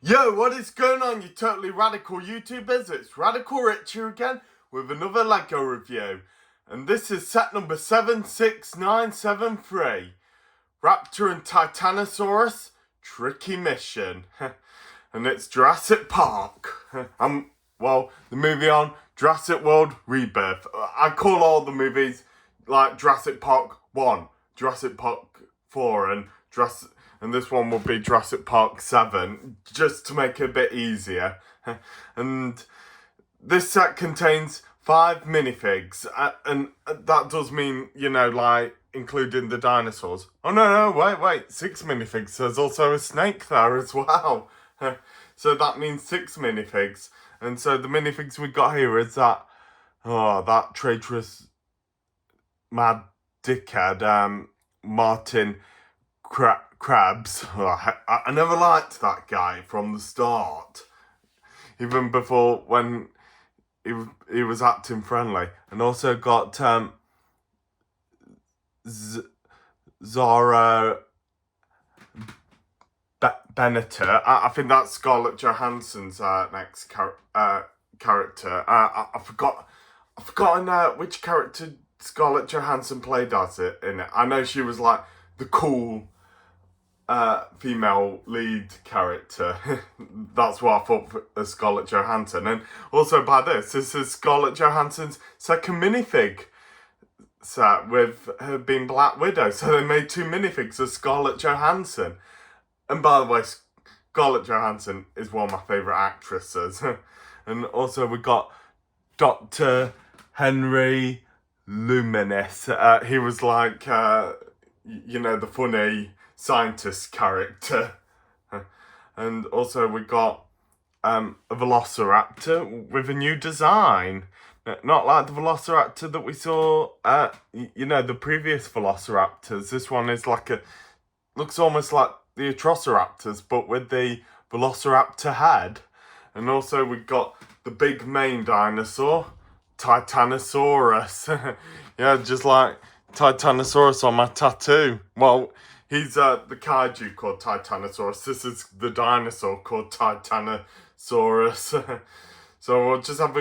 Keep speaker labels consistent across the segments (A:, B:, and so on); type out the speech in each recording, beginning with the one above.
A: Yo, what is going on, you totally radical YouTubers? It's Radical Rich here again with another Lego review. And this is set number 76973. Raptor and Titanosaurus Tricky Mission. And it's Jurassic Park. The movie on Jurassic World Rebirth. I call all the movies like Jurassic Park 1, Jurassic Park 4 and this one will be Jurassic Park 7, just to make it a bit easier. And this set contains 5 minifigs, and that does mean, like, including the dinosaurs. Oh, no, wait, 6 minifigs. There's also a snake there as well. So that means 6 minifigs. And so the minifigs we got here is that traitorous mad dickhead, Martin Krabs. I never liked that guy from the start, even before when he was acting friendly. And also got Zara Benneter. I think that's Scarlett Johansson's next character. I've forgotten which character Scarlett Johansson played as it in it. I know she was like the cool female lead character. That's what I thought for Scarlett Johansson. And also by this is Scarlett Johansson's second minifig set with her being Black Widow. So they made 2 minifigs of Scarlett Johansson. And by the way, Scarlett Johansson is one of my favourite actresses. And also we got Dr. Henry Luminis. He was like, the funny scientist character. And also we got a Velociraptor with a new design. Not like the Velociraptor that we saw, the previous Velociraptors. This one is looks almost like the Atrociraptors, but with the Velociraptor head. And also we got the big main dinosaur, Titanosaurus. Yeah, just like Titanosaurus on my tattoo. Well, he's the kaiju called Titanosaurus. This is the dinosaur called Titanosaurus. So we'll just have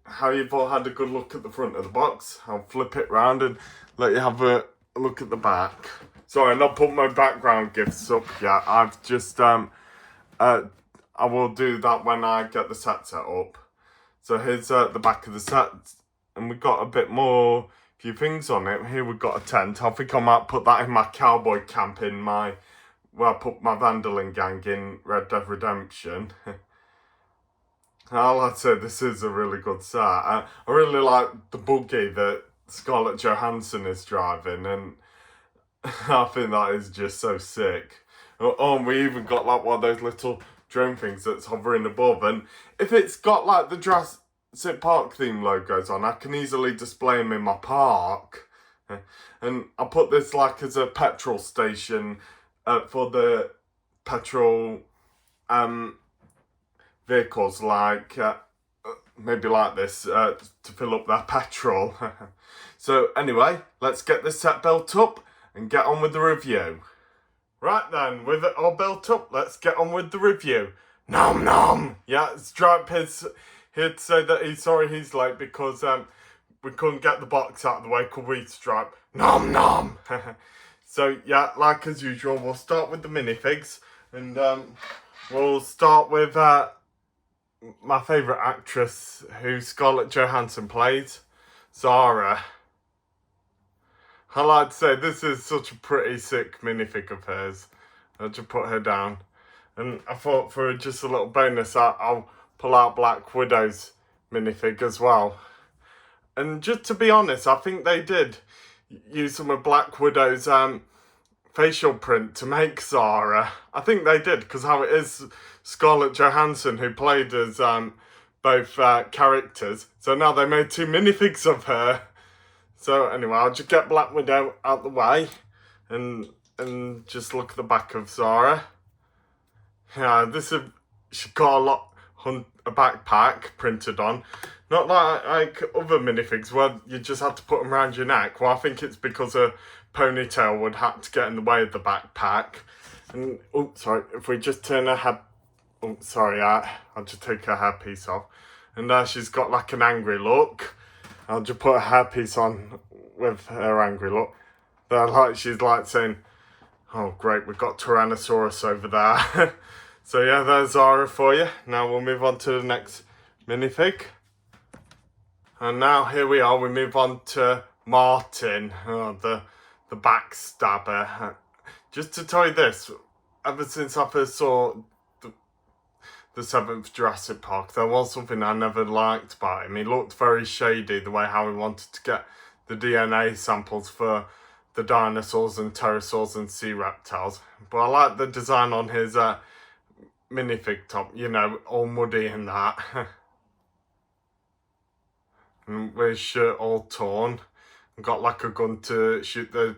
A: how you've all had a good look at the front of the box. I'll flip it round and let you have a look at the back. Sorry, I've not put my background gifts up yet. I've just, I will do that when I get the set set up. So here's the back of the set. And we've got a bit more, few things on it. Here we've got a tent. I think I might put that in my cowboy camp where I put my Vandalin gang in Red Dead Redemption. I'll say this is a really good set. I really like the buggy that Scarlett Johansson is driving, and I think that is just so sick. Oh, and we even got like one of those little drone things that's hovering above, and if it's got like the Jurassic Park theme logos on, I can easily display them in my park. And I put this like as a petrol station for the petrol vehicles, like maybe like this to fill up their petrol. So anyway, let's get this set built up and get on with the review. Right then, with it all built up, let's get on with the review. Nom nom! Yeah, Stripe is here to say that he's sorry he's late because we couldn't get the box out of the way, could we, Stripe? Nom nom! So yeah, like as usual, we'll start with the minifigs. And we'll start with my favourite actress, who Scarlett Johansson plays, Zara. I like to say this is such a pretty sick minifig of hers. I'll just put her down. And I thought for just a little bonus, I'll pull out Black Widow's minifig as well. And just to be honest, I think they did use some of Black Widow's facial print to make Zara. I think they did, because how it is Scarlett Johansson who played as both characters. So now they made 2 minifigs of her. So anyway, I'll just get Black Widow out the way and just look at the back of Zara. Yeah, she got a backpack printed on. Not like other minifigs where you just had to put them around your neck. Well, I think it's because a ponytail would have to get in the way of the backpack. And, oh, sorry, if we just turn her head Oh, sorry, I'll just take her hairpiece off. And she's got like an angry look. I'll just put a hairpiece on with her angry look. She's like saying, oh great, we've got Tyrannosaurus over there. So yeah, there's Zara for you. Now we'll move on to the next minifig. And now here we are, we move on to Martin, the backstabber. Just to tell you this, ever since I first saw the 7th Jurassic Park, there was something I never liked about him. He looked very shady, the way how he wanted to get the DNA samples for the dinosaurs and pterosaurs and sea reptiles. But I like the design on his minifig top, you know, all muddy and that. And with his shirt all torn. And got like a gun to shoot the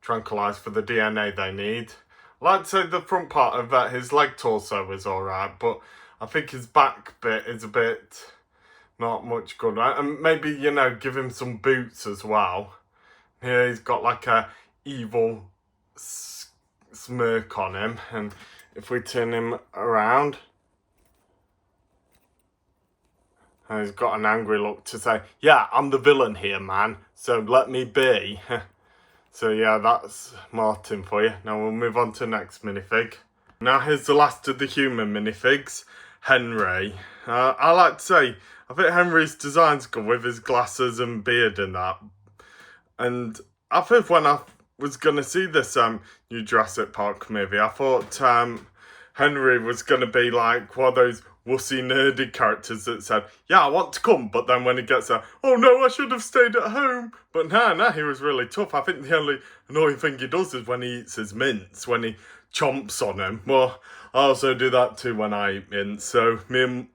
A: tranquilizer for the DNA they need. I like to say the front part of his leg torso is alright, but I think his back bit is a bit not much good. Right? And maybe, you know, give him some boots as well. Here he's got like a evil smirk on him, and if we turn him around, and he's got an angry look to say, yeah, I'm the villain here, man, so let me be. So yeah, that's Martin for you. Now we'll move on to the next minifig. Now here's the last of the human minifigs, Henry. I like to say, I think Henry's design's good with his glasses and beard and that. And I think when I was going to see this new Jurassic Park movie, I thought Henry was going to be like one of those wussy nerdy characters that said, yeah, I want to come, but then when he gets there, oh no, I should have stayed at home. But nah, he was really tough. I think the only annoying thing he does is when he eats his mints, when he chomps on him. Well, I also do that too when I eat mints, so me and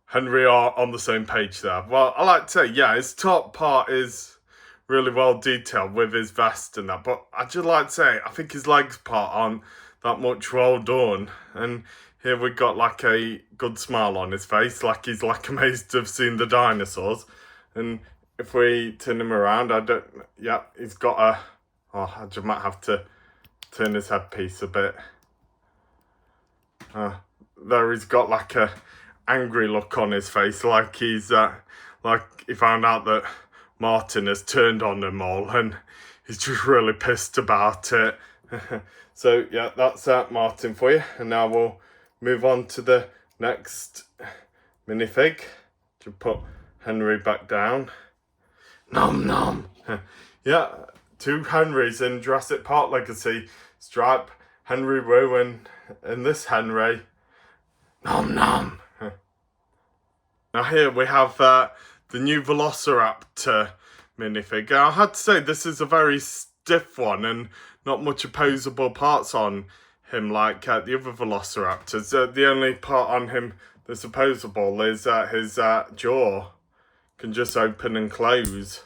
A: Henry are on the same page there. Well, I like to say, yeah, his top part is really well detailed with his vest and that, but I just like to say, I think his legs part aren't that much well done. And here we got like a good smile on his face, like he's like amazed to have seen the dinosaurs. And if we turn him around, he's got I just might have to turn his headpiece a bit. There he's got like a angry look on his face, like he's like he found out that Martin has turned on them all and he's just really pissed about it. So yeah, that's Martin for you. And now we'll move on to the next minifig. To put Henry back down. Nom nom. Yeah, 2 Henrys in Jurassic Park Legacy. Stripe, Henry Wu, and this Henry. Nom nom. Now here we have the new Velociraptor minifig. I had to say this is a very stiff one and not much opposable parts on him like the other Velociraptors. The only part on him that's opposable is his jaw can just open and close.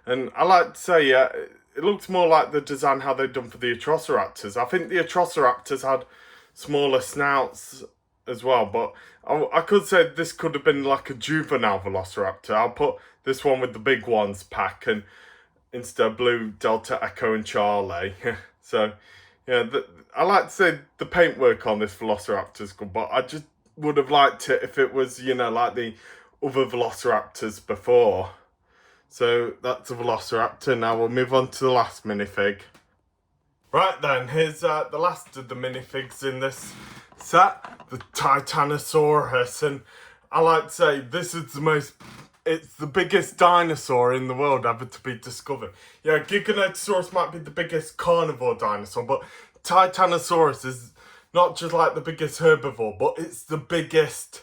A: And I like to say it looks more like the design how they've done for the Atrociraptors. I think the Atrociraptors had smaller snouts as well, but I could say this could have been like a juvenile Velociraptor. I'll put this one with the big ones pack and instead Blue, Delta, Echo and Charlie. So yeah, I like to say the paintwork on this Velociraptor is good, but I just would have liked it if it was, you know, like the other Velociraptors before. So that's a Velociraptor. Now we'll move on to the last minifig. Right then, here's the last of the minifigs in this set, the Titanosaurus. And I like to say this is it's the biggest dinosaur in the world ever to be discovered. Yeah, Giganotosaurus might be the biggest carnivore dinosaur, but Titanosaurus is not just like the biggest herbivore, but it's the biggest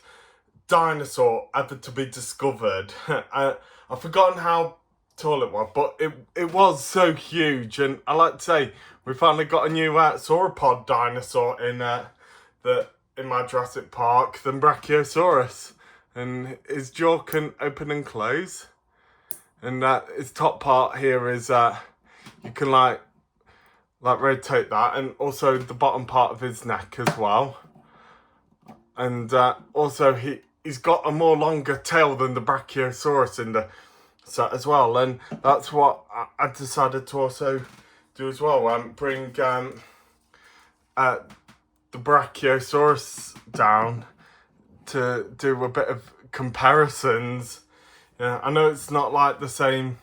A: dinosaur ever to be discovered. I've forgotten how tall it was, but it was so huge. And I like to say we finally got a new sauropod dinosaur in my Jurassic Park, the Brachiosaurus. And his jaw can open and close. And his top part here is you can like rotate that, and also the bottom part of his neck as well. And also he's got a more longer tail than the Brachiosaurus in the set as well, and that's what I decided to also do as well. Bring the Brachiosaurus down to do a bit of comparisons. Yeah, I know it's not like the same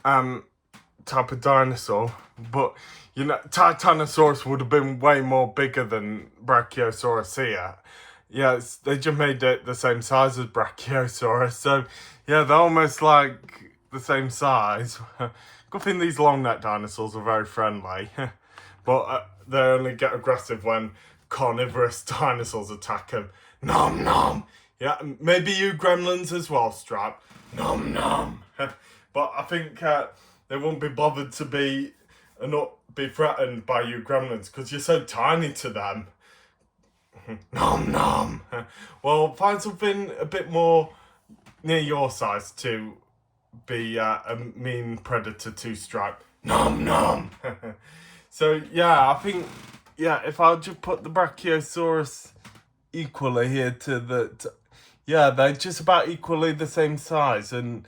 A: type of dinosaur, but you know, Titanosaurus would have been way more bigger than Brachiosaurus here. Yeah, they just made it the same size as Brachiosaurus, so yeah, they're almost like the same size. Good thing these long neck dinosaurs are very friendly, but they only get aggressive when carnivorous dinosaurs attack them. Nom nom! Yeah, maybe you gremlins as well, Strap. Nom nom! But I think they won't be bothered to be not be threatened by you gremlins because you're so tiny to them. Nom nom. Well, find something a bit more near your size to be a mean predator to, Stripe. Nom nom. So yeah, I think if I just put the Brachiosaurus equally here to they're just about equally the same size, and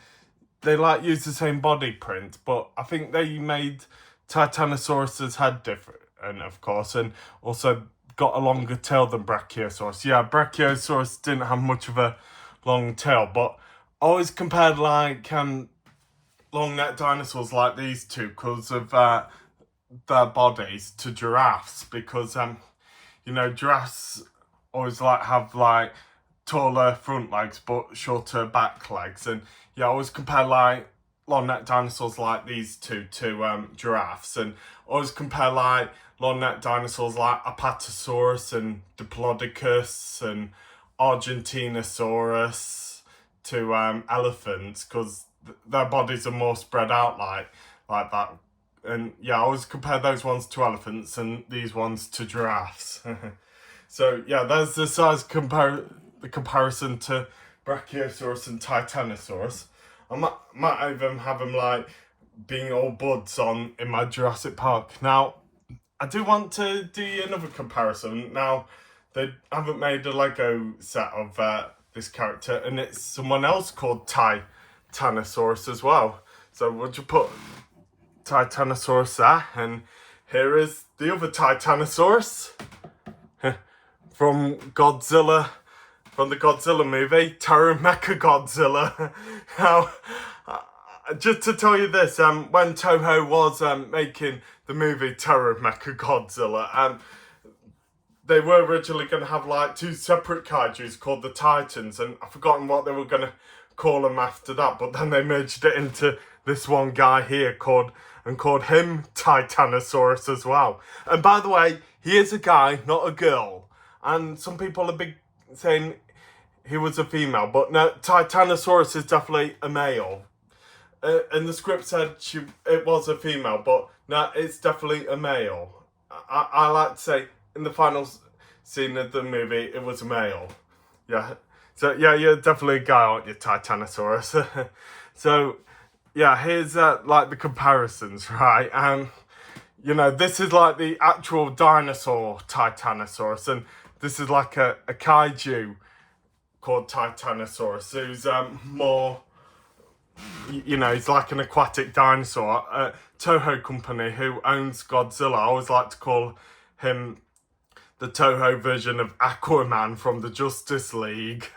A: they like use the same body print, but I think they made Titanosaurus's head different, and of course, and also got a longer tail than Brachiosaurus. Yeah, Brachiosaurus didn't have much of a long tail, but I always compared like long neck dinosaurs like these two because of their bodies to giraffes, because giraffes always have like taller front legs but shorter back legs, and I always compare like long neck dinosaurs like these two to giraffes, and always compare like long neck dinosaurs like Apatosaurus and Diplodocus and Argentinosaurus to elephants, because their bodies are more spread out like that. And I always compare those ones to elephants and these ones to giraffes. So there's the size comparison to Brachiosaurus and Titanosaurus. I might even have them like being all buds in my Jurassic Park. Now, I do want to do another comparison. Now, they haven't made a Lego set of this character, and it's someone else called Titanosaurus as well. So we'll just put Titanosaurus there, and here is the other Titanosaurus from Godzilla. From the Godzilla movie, Terror Mechagodzilla. Now, just to tell you this, when Toho was making the movie Terror Mechagodzilla, they were originally going to have like two separate kaijus called the Titans, and I've forgotten what they were going to call them after that, but then they merged it into this one guy here called him Titanosaurus as well. And by the way, he is a guy, not a girl. And some people are saying he was a female, but no, Titanosaurus is definitely a male. And the script said it was a female, but no, it's definitely a male. I like to say in the final scene of the movie, it was a male. Yeah. So you're definitely a guy, aren't you, Titanosaurus? So here's like the comparisons, right? This is like the actual dinosaur Titanosaurus, and this is like a kaiju called Titanosaurus, who's more, he's like an aquatic dinosaur. Toho Company, who owns Godzilla, I always like to call him the Toho version of Aquaman from the Justice League.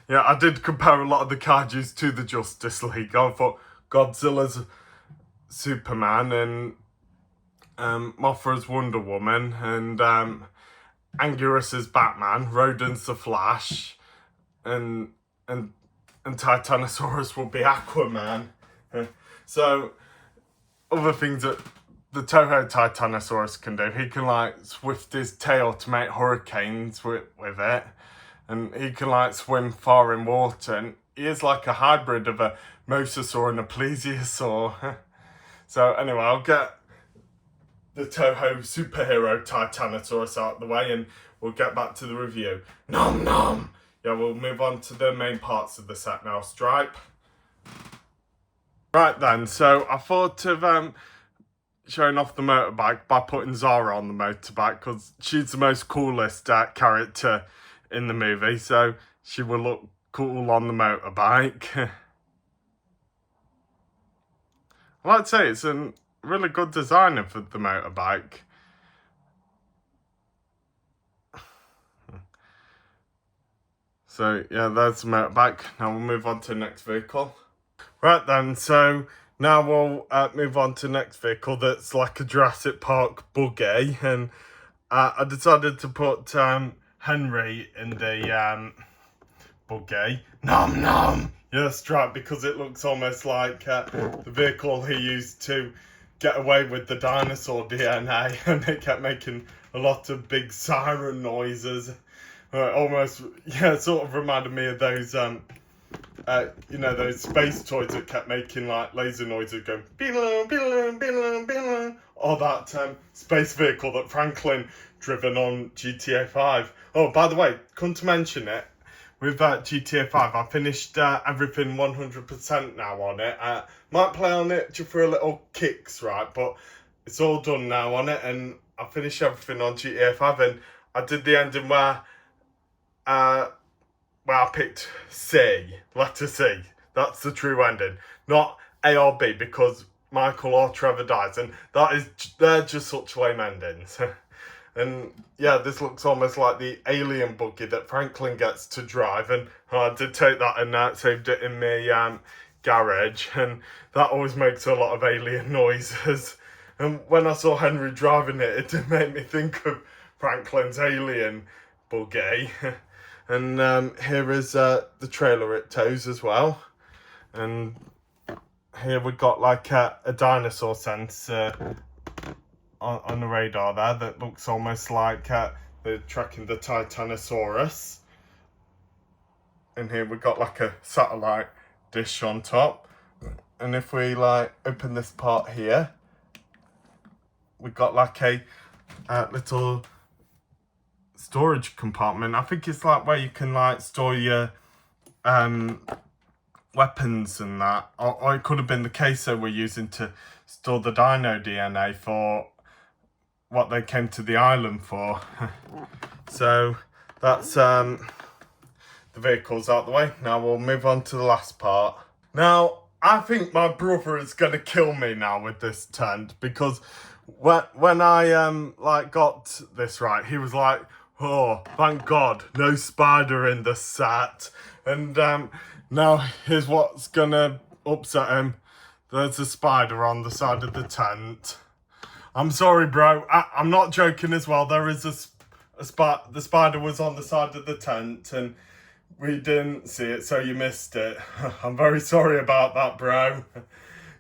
A: I did compare a lot of the kaijus to the Justice League. I thought Godzilla's Superman, and Mothra's Wonder Woman, and Anguirus is Batman, Rodin's the Flash, and Titanosaurus will be Aquaman. So, other things that the Toho Titanosaurus can do, he can like swift his tail to make hurricanes with it, and he can like swim far in water, and he is like a hybrid of a mosasaur and a plesiosaur. So anyway, I'll get the Toho superhero Titanosaurus out of the way, and we'll get back to the review. Nom nom! We'll move on to the main parts of the set now, Stripe. Right then, so I thought of showing off the motorbike by putting Zara on the motorbike, because she's the most coolest character in the movie, so she will look cool on the motorbike. I like to say it's a really good designer for the motorbike. So yeah, there's the motorbike. Now we'll move on to the next vehicle. Right then, so now we'll move on to the next vehicle that's like a Jurassic Park buggy. And I decided to put Henry in the buggy. Nom nom! Yes, right, because it looks almost like the vehicle he used to get away with the dinosaur DNA, and it kept making a lot of big siren noises. Almost, yeah, it sort of reminded me of those, you know, those space toys that kept making like laser noises going, beelum, beelum, beelum, beelum. Or that space vehicle that Franklin driven on GTA 5. Oh, by the way, come to mention it, with GTA 5, I finished everything 100% now on it. Might play on it just for a little kicks, right? But it's all done now on it, and I finished everything on GTA 5, and I did the ending where I picked C, letter C. That's the true ending, not A or B, because Michael or Trevor dies, and they're just such lame endings. And yeah, this looks almost like the alien buggy that Franklin gets to drive, and I did take that and saved it in my garage, and that always makes a lot of alien noises. And when I saw Henry driving it, it did make me think of Franklin's alien buggy. And here is the trailer it tows as well. And here we got like a dinosaur sensor on the radar there that looks almost like they're tracking the Titanosaurus. And here we got like a satellite dish on top. And if we like open this part here, we got like a little storage compartment. I think it's like where you can like store your weapons and that, or it could have been the case that we're using to store the dino DNA for what they came to the island for. So that's the vehicles out the way. Now we'll move on to the last part. Now I think my brother is gonna kill me now with this tent, because when I like got this right, he was like, oh, thank God, no spider in the set. And now here's what's gonna upset him. There's a spider on the side of the tent. I'm sorry, bro. I'm not joking as well. There is the spider was on the side of the tent and we didn't see it, so you missed it. I'm very sorry about that, bro.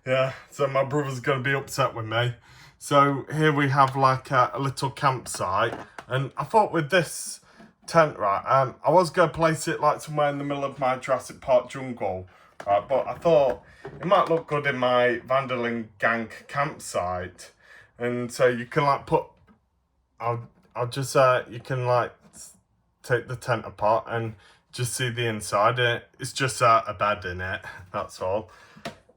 A: Yeah, so my brother's gonna be upset with me. So here we have like a little campsite, and I thought with this tent, right, I was gonna place it like somewhere in the middle of my Jurassic Park jungle, right, but I thought it might look good in my Vanderling gang campsite. And so you can like put, I'll just, you can like take the tent apart and just see the inside. It's just a bed in it, that's all.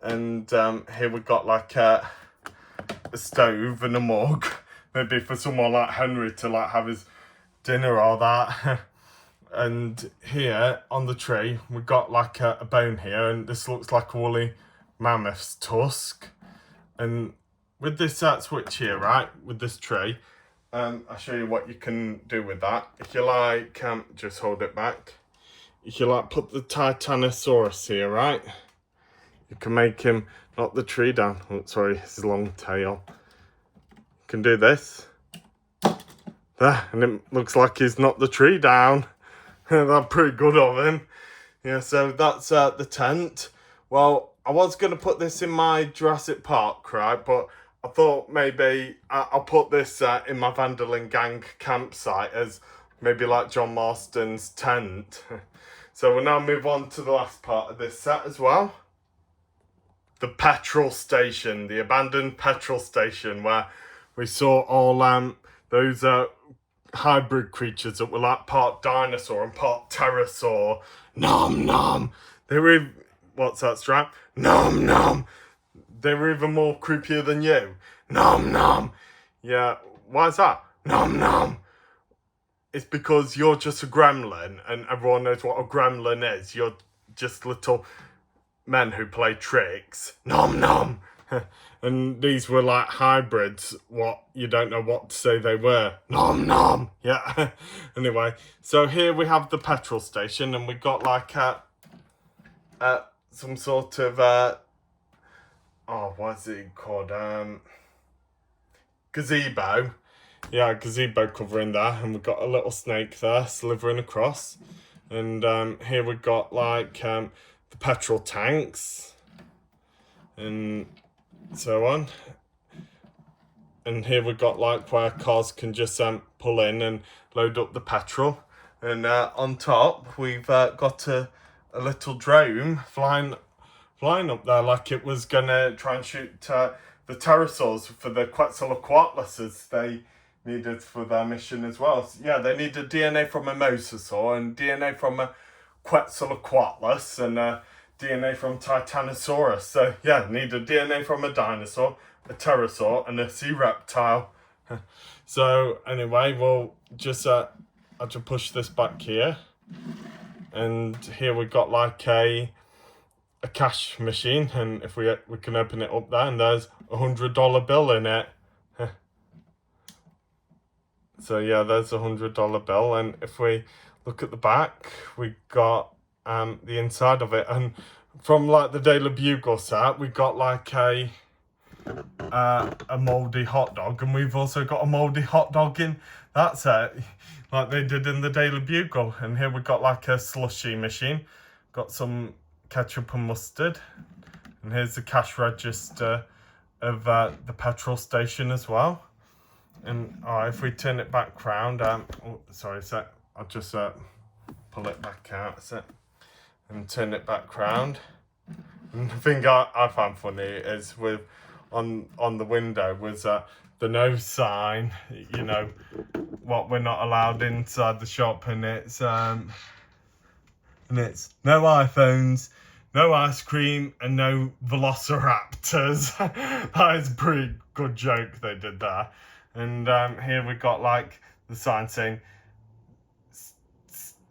A: And here we got like a stove and a mug, maybe for someone like Henry to like have his dinner or that. And here on the tree, we got like a bone here, and this looks like a woolly mammoth's tusk. And with this switch here, right, with this tray, I'll show you what you can do with that. If you like, just hold it back. If you like, put the Titanosaurus here, right? You can make him knock the tree down. Oh, sorry, his long tail. You can do this. There, and it looks like he's knocked the tree down. That's pretty good of him. Yeah, so that's the tent. Well, I was going to put this in my Jurassic Park, right, but I thought maybe I'll put this in my Vanderling gang campsite as maybe like John Marston's tent. So we'll now move on to the last part of this set as well. The petrol station, the abandoned petrol station, where we saw all those hybrid creatures that were like part dinosaur and part pterosaur. Nom nom. They were, what's that, Strap? Nom nom. They were even more creepier than you. Nom nom. Yeah, why is that? Nom nom. It's because you're just a gremlin, and everyone knows what a gremlin is. You're just little men who play tricks. Nom nom. And these were like hybrids, what you don't know what to say they were. Nom nom! Yeah. Anyway, so here we have the petrol station, and we got like some sort of what's it called? Gazebo. Yeah, gazebo covering there, and we've got a little snake there slithering across. And here we've got like the petrol tanks and so on. And here we've got like where cars can just pull in and load up the petrol. And on top we've got a little drone flying up there like it was gonna try and shoot the pterosaurs for the Quetzalcoatlus they needed for their mission as well. So, yeah, they needed DNA from a mosasaur and DNA from a Quetzalcoatlus and DNA from Titanosaurus. So yeah, needed DNA from a dinosaur, a pterosaur, and a sea reptile. So anyway, we'll just I'll just push this back here, and here we got like a cash machine, and if we can open it up there, and there's $100 bill in it. So yeah, there's $100 bill, and if we look at the back, we got the inside of it, and from like the Daily Bugle set, we got like a mouldy hot dog, and we've also got a mouldy hot dog in that set, like they did in the Daily Bugle. And here we got like a slushy machine, got some ketchup and mustard, and here's the cash register of the petrol station as well. And if we turn it back round, I'll just pull it back out, and turn it back round. And the thing I found funny is with on the window was the no sign, you know, what we're not allowed inside the shop, and it's no iPhones, no ice cream, and no Velociraptors. That is a pretty good joke they did there. And here we got like the sign saying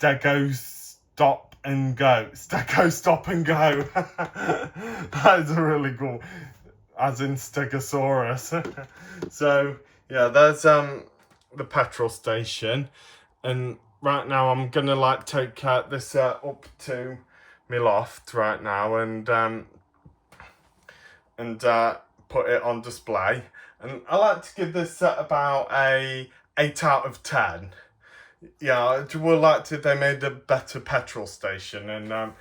A: Stego stop and go. Stego stop and go. That is really cool. As in Stegosaurus. So yeah, there's the petrol station. And right now I'm gonna like take this up to my loft right now and put it on display. And I like to give this set about a 8 out of 10. Yeah, I would like to they made a better petrol station and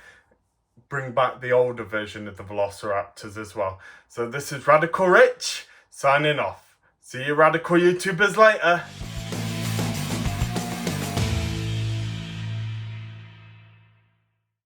A: bring back the older version of the Velociraptors as well. So this is Radical Rich signing off. See you Radical YouTubers later.